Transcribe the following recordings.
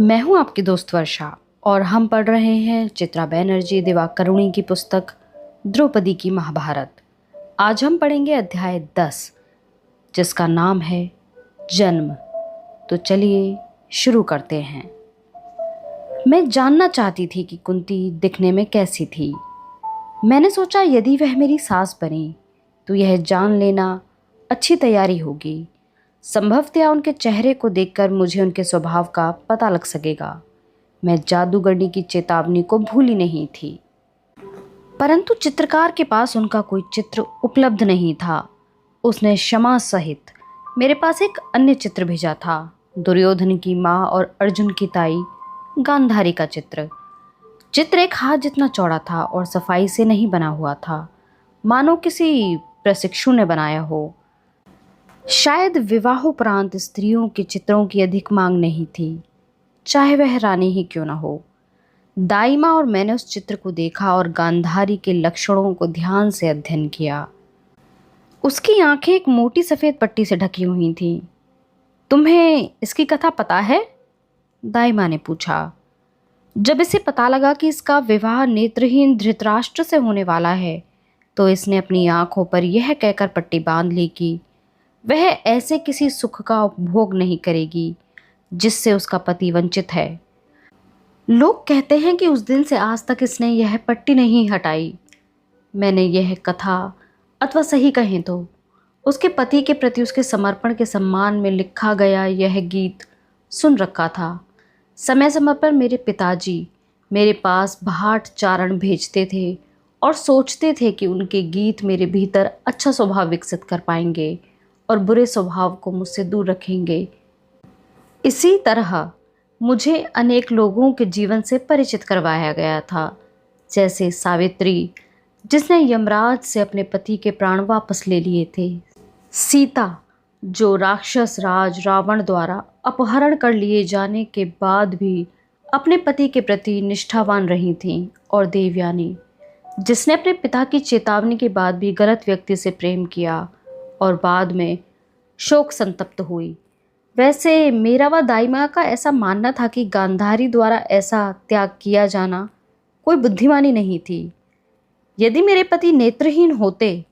मैं हूं आपकी दोस्त वर्षा और हम पढ़ रहे हैं चित्रा बनर्जी दिवाकरुणी की पुस्तक द्रौपदी की महाभारत। आज हम पढ़ेंगे अध्याय 10 जिसका नाम है जन्म। तो चलिए शुरू करते हैं। मैं जानना चाहती थी कि कुंती दिखने में कैसी थी। मैंने सोचा यदि वह मेरी सास बनी तो यह जान लेना अच्छी तैयारी होगी। संभवतया उनके चेहरे को देखकर मुझे उनके स्वभाव का पता लग सकेगा। मैं जादूगरनी की चेतावनी को भूली नहीं थी, परंतु चित्रकार के पास उनका कोई चित्र उपलब्ध नहीं था। उसने क्षमा सहित मेरे पास एक अन्य चित्र भेजा था, दुर्योधन की माँ और अर्जुन की ताई गांधारी का चित्र। चित्र एक हाथ जितना चौड़ा था और सफाई से नहीं बना हुआ था, मानो किसी प्रशिक्षु ने बनाया हो। शायद विवाहोपरांत स्त्रियों के चित्रों की अधिक मांग नहीं थी, चाहे वह रानी ही क्यों न हो। दाई माँ और मैंने उस चित्र को देखा और गांधारी के लक्षणों को ध्यान से अध्ययन किया। उसकी आंखें एक मोटी सफ़ेद पट्टी से ढकी हुई थीं। तुम्हें इसकी कथा पता है? दाई माँ ने पूछा। जब इसे पता लगा कि इसका विवाह नेत्रहीन धृतराष्ट्र से होने वाला है तो इसने अपनी आंखों पर यह कहकर पट्टी बांध ली कि वह ऐसे किसी सुख का उपभोग नहीं करेगी जिससे उसका पति वंचित है। लोग कहते हैं कि उस दिन से आज तक इसने यह पट्टी नहीं हटाई। मैंने यह कथा अथवा सही कहें तो उसके पति के प्रति उसके समर्पण के सम्मान में लिखा गया यह गीत सुन रखा था। समय समय पर मेरे पिताजी मेरे पास भाट चारण भेजते थे और सोचते थे कि उनके गीत मेरे भीतर अच्छा स्वभाव विकसित कर पाएंगे और बुरे स्वभाव को मुझसे दूर रखेंगे। इसी तरह मुझे अनेक लोगों के जीवन से परिचित करवाया गया था, जैसे सावित्री जिसने यमराज से अपने पति के प्राण वापस ले लिए थे, सीता जो राक्षस राज रावण द्वारा अपहरण कर लिए जाने के बाद भी अपने पति के प्रति निष्ठावान रही थीं, और देवयानी जिसने अपने पिता की चेतावनी के बाद भी गलत व्यक्ति से प्रेम किया और बाद में शोक संतप्त हुई। वैसे मेरा व दाई माँ का ऐसा मानना था कि गांधारी द्वारा ऐसा त्याग किया जाना कोई बुद्धिमानी नहीं थी। यदि मेरे पति नेत्रहीन होते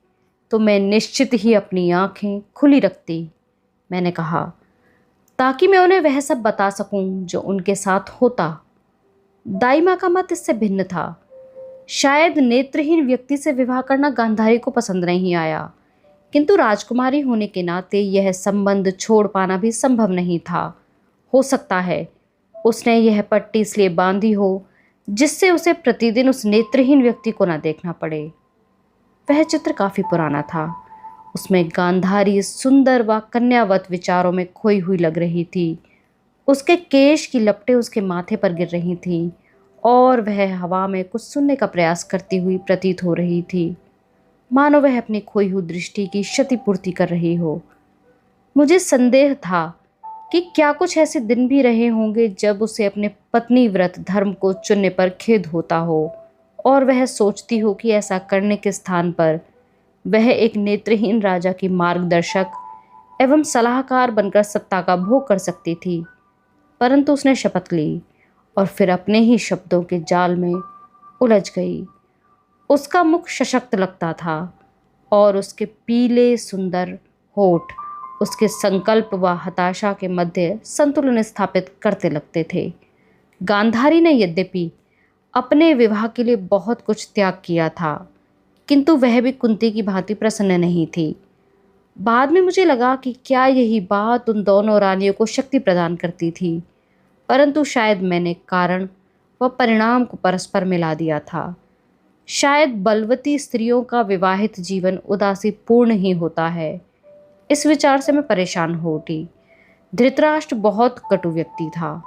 तो मैं निश्चित ही अपनी आंखें खुली रखती, मैंने कहा, ताकि मैं उन्हें वह सब बता सकूं जो उनके साथ होता। दाई माँ का मत इससे भिन्न था। शायद नेत्रहीन व्यक्ति से विवाह करना गांधारी को पसंद नहीं आया, किंतु राजकुमारी होने के नाते यह संबंध छोड़ पाना भी संभव नहीं था। हो सकता है उसने यह पट्टी इसलिए बांधी हो जिससे उसे प्रतिदिन उस नेत्रहीन व्यक्ति को न देखना पड़े। वह चित्र काफ़ी पुराना था। उसमें गांधारी सुंदर व कन्यावत विचारों में खोई हुई लग रही थी। उसके केश की लपटें उसके माथे पर गिर रही थीं और वह हवा में कुछ सुनने का प्रयास करती हुई प्रतीत हो रही थी, मानो वह अपनी खोई हुई दृष्टि की क्षतिपूर्ति कर रही हो। मुझे संदेह था कि क्या कुछ ऐसे दिन भी रहे होंगे जब उसे अपने पत्नी व्रत धर्म को चुनने पर खेद होता हो और वह सोचती हो कि ऐसा करने के स्थान पर वह एक नेत्रहीन राजा की मार्गदर्शक एवं सलाहकार बनकर सत्ता का भोग कर सकती थी। परंतु उसने शपथ ली और फिर अपने ही शब्दों के जाल में उलझ गई। उसका मुख सशक्त लगता था और उसके पीले सुंदर होठ उसके संकल्प व हताशा के मध्य संतुलन स्थापित करते लगते थे। गांधारी ने यद्यपि अपने विवाह के लिए बहुत कुछ त्याग किया था, किंतु वह भी कुंती की भांति प्रसन्न नहीं थी। बाद में मुझे लगा कि क्या यही बात उन दोनों रानियों को शक्ति प्रदान करती थी, परंतु शायद मैंने कारण व परिणाम को परस्पर मिला दिया था। शायद बलवती स्त्रियों का विवाहित जीवन उदासीपूर्ण ही होता है। इस विचार से मैं परेशान हो उठी। धृतराष्ट्र बहुत कटु व्यक्ति था।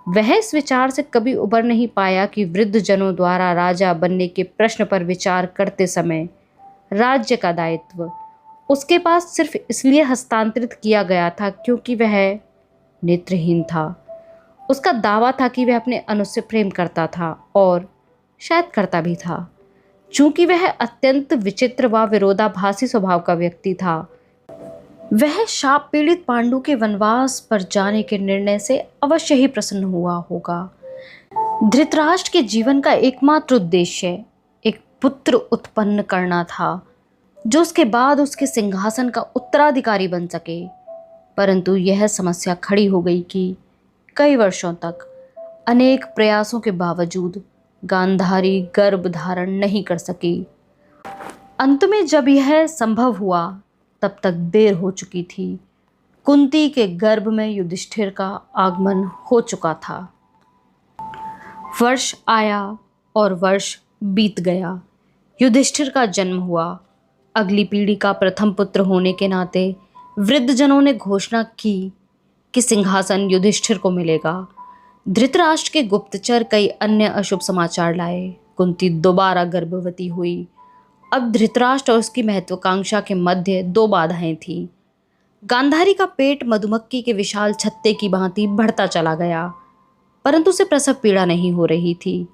वह इस विचार से कभी उबर नहीं पाया कि वृद्ध जनों द्वारा राजा बनने के प्रश्न पर विचार करते समय राज्य का दायित्व उसके पास सिर्फ इसलिए हस्तांतरित किया गया था क्योंकि वह नेत्रहीन था। उसका दावा था कि वह अपने अनुज से प्रेम करता था और शायद करता भी था। चूंकि वह अत्यंत विचित्र व विरोधाभासी स्वभाव का व्यक्ति था, वह शाप पीड़ित पांडु के वनवास पर जाने के निर्णय से अवश्य ही प्रसन्न हुआ होगा। धृतराष्ट्र के जीवन का एकमात्र उद्देश्य एक पुत्र उत्पन्न करना था जो उसके बाद उसके सिंहासन का उत्तराधिकारी बन सके। परंतु यह समस्या खड़ी हो गई कि कई वर्षों तक अनेक प्रयासों के बावजूद गांधारी गर्भ धारण नहीं कर सकी। अंत में जब यह संभव हुआ तब तक देर हो चुकी थी। कुंती के गर्भ में युधिष्ठिर का आगमन हो चुका था। वर्ष आया और वर्ष बीत गया। युधिष्ठिर का जन्म हुआ। अगली पीढ़ी का प्रथम पुत्र होने के नाते वृद्धजनों ने घोषणा की कि सिंहासन युधिष्ठिर को मिलेगा। धृतराष्ट्र के गुप्तचर कई अन्य अशुभ समाचार लाए। कुंती दोबारा गर्भवती हुई। अब धृतराष्ट्र और उसकी महत्वाकांक्षा के मध्य दो बाधाएं थीं। गांधारी का पेट मधुमक्खी के विशाल छत्ते की भांति बढ़ता चला गया, परंतु उसे प्रसव पीड़ा नहीं हो रही थी।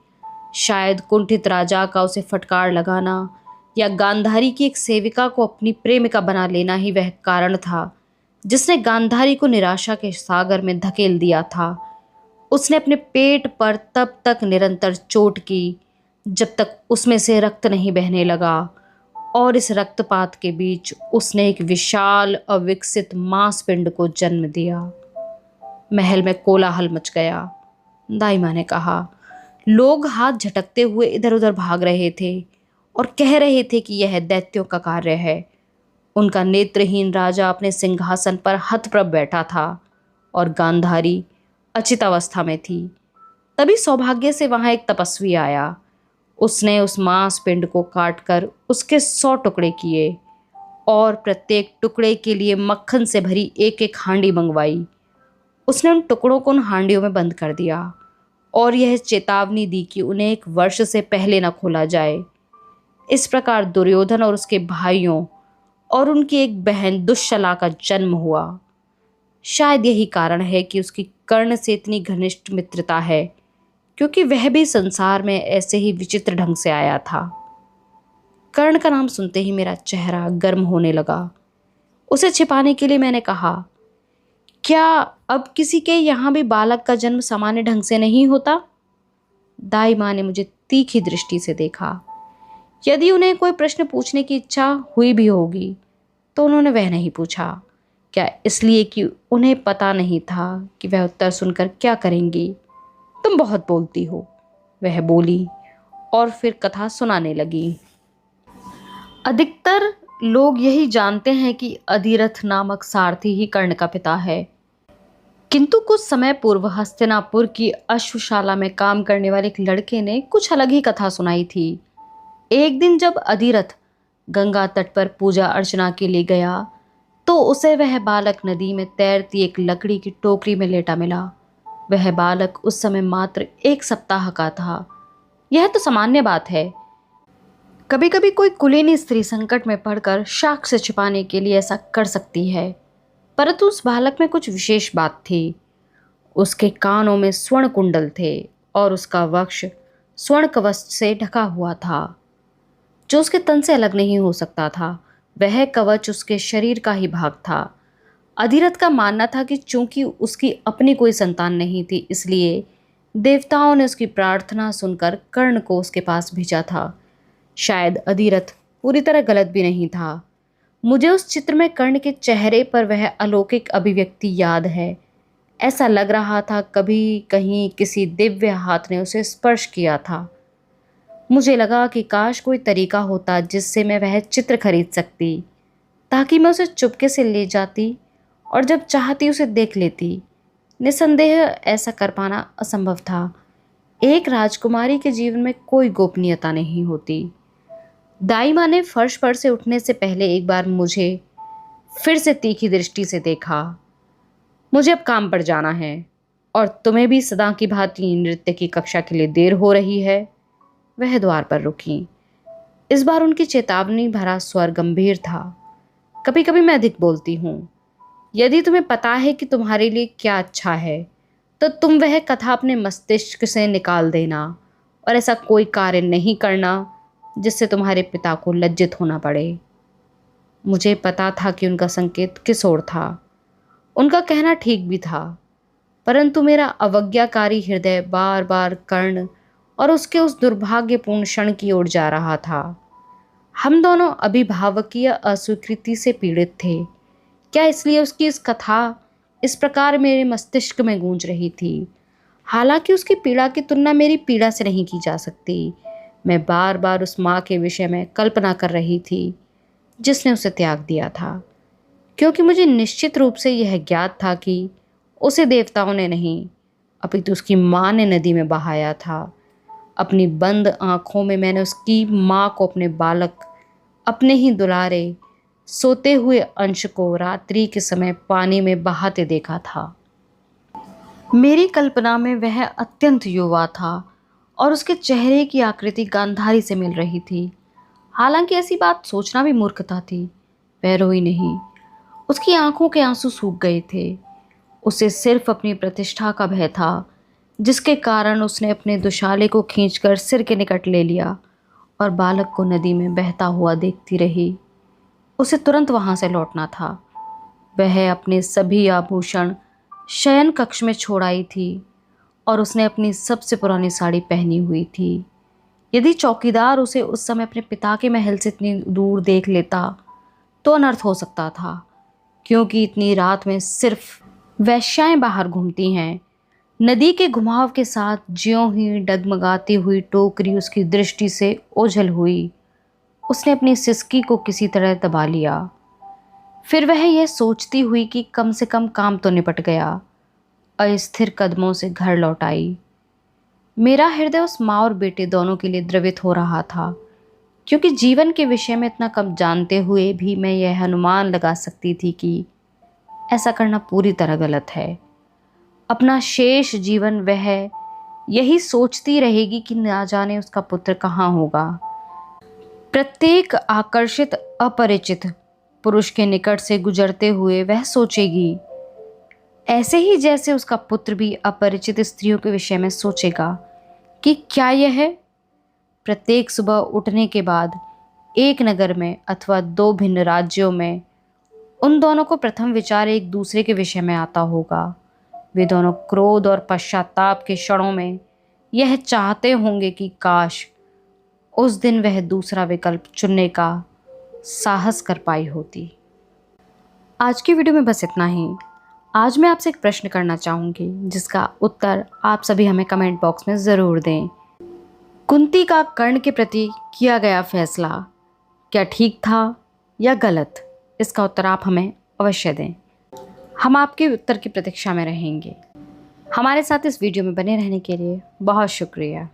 शायद कुंठित राजा का उसे फटकार लगाना या गांधारी की एक सेविका को अपनी प्रेमिका बना लेना ही वह कारण था जिसने गांधारी को निराशा के सागर में धकेल दिया था। उसने अपने पेट पर तब तक निरंतर चोट की जब तक उसमें से रक्त नहीं बहने लगा, और इस रक्तपात के बीच उसने एक विशाल अविकसित मांसपिंड को जन्म दिया। महल में कोलाहल मच गया। दाई माँ ने कहा, लोग हाथ झटकते हुए इधर उधर भाग रहे थे और कह रहे थे कि यह दैत्यों का कार्य है। उनका नेत्रहीन राजा अपने सिंहासन पर हतप्रभ बैठा था और गांधारी अचितावस्था में थी। तभी सौभाग्य से वहां एक तपस्वी आया। उसने उस मांसपिंड को काटकर उसके 100 टुकड़े किए और प्रत्येक टुकड़े के लिए मक्खन से भरी एक एक हांडी मंगवाई। उसने उन टुकड़ों को उन हांडियों में बंद कर दिया और यह चेतावनी दी कि उन्हें 1 वर्ष से पहले न खोला जाए। इस प्रकार दुर्योधन और उसके भाइयों और उनकी एक बहन दुश्शला का जन्म हुआ। शायद यही कारण है कि उसकी कर्ण से इतनी घनिष्ठ मित्रता है, क्योंकि वह भी संसार में ऐसे ही विचित्र ढंग से आया था। कर्ण का नाम सुनते ही मेरा चेहरा गर्म होने लगा। उसे छिपाने के लिए मैंने कहा, क्या अब किसी के यहाँ भी बालक का जन्म सामान्य ढंग से नहीं होता? दाई माँ ने मुझे तीखी दृष्टि से देखा। यदि उन्हें कोई प्रश्न पूछने की इच्छा हुई भी होगी तो उन्होंने वह नहीं पूछा। क्या इसलिए कि उन्हें पता नहीं था कि वह उत्तर सुनकर क्या करेंगी। तुम बहुत बोलती हो, वह बोली और फिर कथा सुनाने लगी। अधिकतर लोग यही जानते हैं कि अधिरथ नामक सारथी ही कर्ण का पिता है, किंतु कुछ समय पूर्व हस्तिनापुर की अश्वशाला में काम करने वाले एक लड़के ने कुछ अलग ही कथा सुनाई थी। एक दिन जब अधिरथ गंगा तट पर पूजा अर्चना के लिए गया तो उसे वह बालक नदी में तैरती एक लकड़ी की टोकरी में लेटा मिला। वह बालक उस समय मात्र 1 सप्ताह का था। यह तो सामान्य बात है। कभी कभी कोई कुलीनी स्त्री संकट में पड़कर शाख से छिपाने के लिए ऐसा कर सकती है, परंतु उस बालक में कुछ विशेष बात थी। उसके कानों में स्वर्ण कुंडल थे और उसका वक्ष स्वर्ण कवच से ढका हुआ था जो उसके तन से अलग नहीं हो सकता था। वह कवच उसके शरीर का ही भाग था। अधिरथ का मानना था कि चूंकि उसकी अपनी कोई संतान नहीं थी, इसलिए देवताओं ने उसकी प्रार्थना सुनकर कर्ण को उसके पास भेजा था। शायद अधिरथ पूरी तरह गलत भी नहीं था। मुझे उस चित्र में कर्ण के चेहरे पर वह अलौकिक अभिव्यक्ति याद है। ऐसा लग रहा था कभी कहीं किसी दिव्य हाथ ने उसे स्पर्श किया था। मुझे लगा कि काश कोई तरीका होता जिससे मैं वह चित्र खरीद सकती, ताकि मैं उसे चुपके से ले जाती और जब चाहती उसे देख लेती। निसंदेह ऐसा कर पाना असंभव था। एक राजकुमारी के जीवन में कोई गोपनीयता नहीं होती। दाई माँ ने फर्श पर से उठने से पहले एक बार मुझे फिर से तीखी दृष्टि से देखा। मुझे अब काम पर जाना है और तुम्हें भी सदा की भांति नृत्य की कक्षा के लिए देर हो रही है। वह द्वार पर रुकी। इस बार उनकी चेतावनी भरा स्वर गंभीर था। कभी कभी मैं अधिक बोलती हूँ। यदि तुम्हें पता है कि तुम्हारे लिए क्या अच्छा है तो तुम वह कथा अपने मस्तिष्क से निकाल देना और ऐसा कोई कार्य नहीं करना जिससे तुम्हारे पिता को लज्जित होना पड़े। मुझे पता था कि उनका संकेत किस ओर था। उनका कहना ठीक भी था, परंतु मेरा अवज्ञाकारी हृदय बार बार कर्ण और उसके उस दुर्भाग्यपूर्ण क्षण की ओर जा रहा था। हम दोनों अभिभावकीय अस्वीकृति से पीड़ित थे। क्या इसलिए उसकी इस कथा इस प्रकार मेरे मस्तिष्क में गूंज रही थी? हालांकि उसकी पीड़ा की तुलना मेरी पीड़ा से नहीं की जा सकती। मैं बार बार उस माँ के विषय में कल्पना कर रही थी जिसने उसे त्याग दिया था, क्योंकि मुझे निश्चित रूप से यह ज्ञात था कि उसे देवताओं ने नहीं अपितु उसकी माँ ने नदी में बहाया था। अपनी बंद आंखों में मैंने उसकी माँ को अपने बालक, अपने ही दुलारे सोते हुए अंश को रात्रि के समय पानी में बहाते देखा था। मेरी कल्पना में वह अत्यंत युवा था और उसके चेहरे की आकृति गांधारी से मिल रही थी। हालांकि ऐसी बात सोचना भी मूर्खता थी। वह रोई नहीं, उसकी आंखों के आंसू सूख गए थे। उसे सिर्फ अपनी प्रतिष्ठा का भय था, जिसके कारण उसने अपने दुशाले को खींचकर सिर के निकट ले लिया और बालक को नदी में बहता हुआ देखती रही। उसे तुरंत वहां से लौटना था। वह अपने सभी आभूषण शयन कक्ष में छोड़ आई थी और उसने अपनी सबसे पुरानी साड़ी पहनी हुई थी। यदि चौकीदार उसे उस समय अपने पिता के महल से इतनी दूर देख लेता तो अनर्थ हो सकता था, क्योंकि इतनी रात में सिर्फ वेश्याएं बाहर घूमती हैं। नदी के घुमाव के साथ ज्यों ही डगमगाती हुई टोकरी उसकी दृष्टि से ओझल हुई, उसने अपनी सिसकी को किसी तरह दबा लिया। फिर वह यह सोचती हुई कि कम से कम काम तो निपट गया, अस्थिर कदमों से घर लौट आई। मेरा हृदय उस माँ और बेटे दोनों के लिए द्रवित हो रहा था, क्योंकि जीवन के विषय में इतना कम जानते हुए भी मैं यह अनुमान लगा सकती थी कि ऐसा करना पूरी तरह गलत है। अपना शेष जीवन वह यही सोचती रहेगी कि ना जाने उसका पुत्र कहाँ होगा। प्रत्येक आकर्षित अपरिचित पुरुष के निकट से गुजरते हुए वह सोचेगी, ऐसे ही जैसे उसका पुत्र भी अपरिचित स्त्रियों के विषय में सोचेगा कि क्या यह है। प्रत्येक सुबह उठने के बाद एक नगर में अथवा दो भिन्न राज्यों में उन दोनों को प्रथम विचार एक दूसरे के विषय में आता होगा। वे दोनों क्रोध और पश्चाताप के क्षणों में यह चाहते होंगे कि काश उस दिन वह दूसरा विकल्प चुनने का साहस कर पाई होती। आज की वीडियो में बस इतना ही। आज मैं आपसे एक प्रश्न करना चाहूँगी जिसका उत्तर आप सभी हमें कमेंट बॉक्स में ज़रूर दें। कुंती का कर्ण के प्रति किया गया फैसला क्या ठीक था या गलत? इसका उत्तर आप हमें अवश्य दें। हम आपके उत्तर की प्रतीक्षा में रहेंगे। हमारे साथ इस वीडियो में बने रहने के लिए बहुत शुक्रिया।